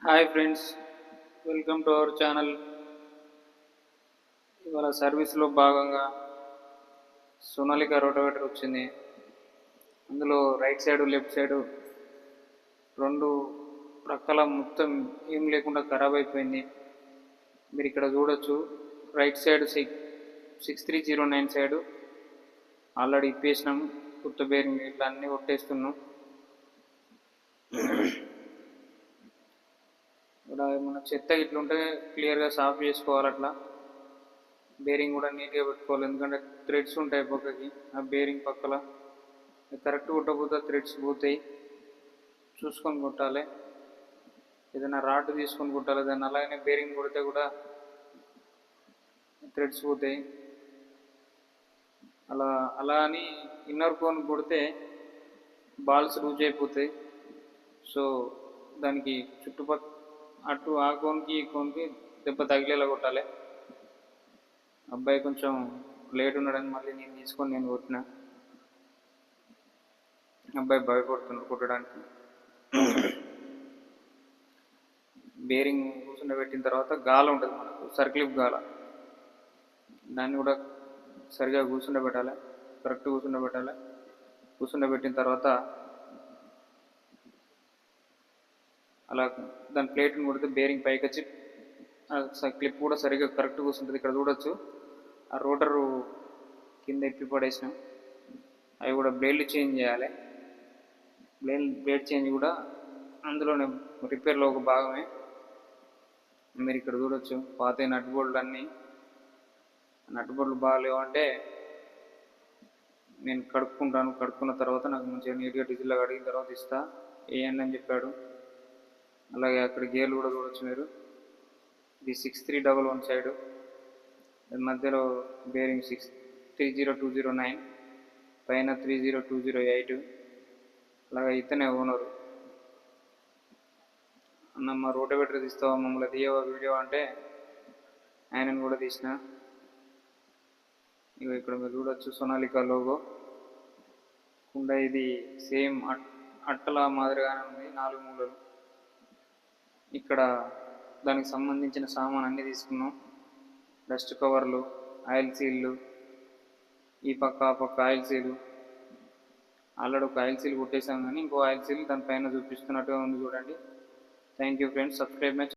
Hi friends, welcome to our channel. ఇవాళ సర్వీస్లో భాగంగా సోనాలికా రోటోవేటర్ వచ్చింది. అందులో రైట్ సైడు లెఫ్ట్ సైడు రెండు ప్రక్కల మొత్తం ఏం లేకుండా ఖరాబ్ అయిపోయింది. మీరు ఇక్కడ చూడొచ్చు. రైట్ సైడ్ 6309 సైడు ఆల్రెడీ ఇప్పేసినాం. కొత్త బేరింగ్ ఇట్లా అన్నీ కొట్టేస్తున్నాం. ఇక్కడ మన చెత్త ఇట్లుంటే క్లియర్గా సాఫ్ చేసుకోవాలి. అట్లా బేరింగ్ కూడా నీట్గా పెట్టుకోవాలి, ఎందుకంటే థ్రెడ్స్ ఉంటాయి పక్కకి. ఆ బేరింగ్ పక్కల కరెక్ట్ కొట్టకపోతే థ్రెడ్స్ పోతాయి, చూసుకొని కొట్టాలి. ఏదైనా రాడ్ తీసుకొని కొట్టాలి. దాన్ని అలాగనే బేరింగ్ కొడితే కూడా థ్రెడ్స్ పోతాయి. అలా అని ఇన్నర్ కోన్ కొడితే బాల్స్ లూజ్ అయిపోతాయి. సో దానికి చుట్టుపక్కల అటు ఆ కోన్కి ఈ కోన్కి దెబ్బ తగిలేలా కొట్టాలి. అబ్బాయి కొంచెం లేట్ ఉన్నాడని మళ్ళీ నేను కొట్టిన. అబ్బాయి భయపడుతున్నాడు కొట్టడానికి. బేరింగ్ కూర్చుండబెట్టిన తర్వాత గాల ఉంటుంది మనకు, సర్క్లిప్ గాల. దాన్ని కూడా సరిగా కూర్చుండబెట్టాలి, కరెక్ట్ కూర్చుండబెట్టాలి. కూర్చుండబెట్టిన తర్వాత అలా దాని ప్లేట్ని కొడితే బేరింగ్ పైకి వచ్చి క్లిప్ కూడా సరిగ్గా కరెక్ట్ కూర్చుంటుంది. ఇక్కడ చూడొచ్చు, ఆ రోటరు కింద ఎప్పి పడేసినాం. అవి కూడా బ్లేడ్లు చేంజ్ చేయాలి. బ్లేడ్ చేంజ్ కూడా అందులోనే రిపేర్లో ఒక భాగమే. మీరు ఇక్కడ చూడొచ్చు, పాత నట్ బోల్ట్లు అన్నీ. నట్ బోల్ట్లు బాగాలేవంటే నేను కడుక్కుంటాను. కడుక్కున్న తర్వాత నాకు మంచిగా నీట్గా డీజిల్లో కడిగిన తర్వాత ఇస్తా, వేయండి అని చెప్పాడు. అలాగే అక్కడ గేర్లు కూడా చూడొచ్చు మీరు. ఇది 6311 సైడు, మధ్యలో బేరింగ్ 30209, పైన 30208. అలాగే ఇతనే ఓనరు. అన్న మా రోటోవేటర్ తీస్తావా, మమ్మల్ని తీయవా వీడియో అంటే ఆయనను కూడా తీసిన. ఇక ఇక్కడ మీరు చూడొచ్చు సోనాలికా లోగో. కుండా ఇది సేమ్ అట్టల మాదిరిగానే ఉంది, 4 మూలలు. ఇక్కడ దానికి సంబంధించిన సామాన్ అన్నీ తీసుకున్నాం. డస్ట్ కవర్లు, ఆయిల్ సీల్లు, ఈ పక్క ఆ పక్క ఆయిల్ సీలు. ఆల్రెడీ ఒక ఆయిల్ సీల్ కొట్టేసాం, కానీ ఇంకో ఆయిల్ సీల్ దానిపైన చూపిస్తున్నట్టుగా ఉంది చూడండి. Thank you friends, subscribe my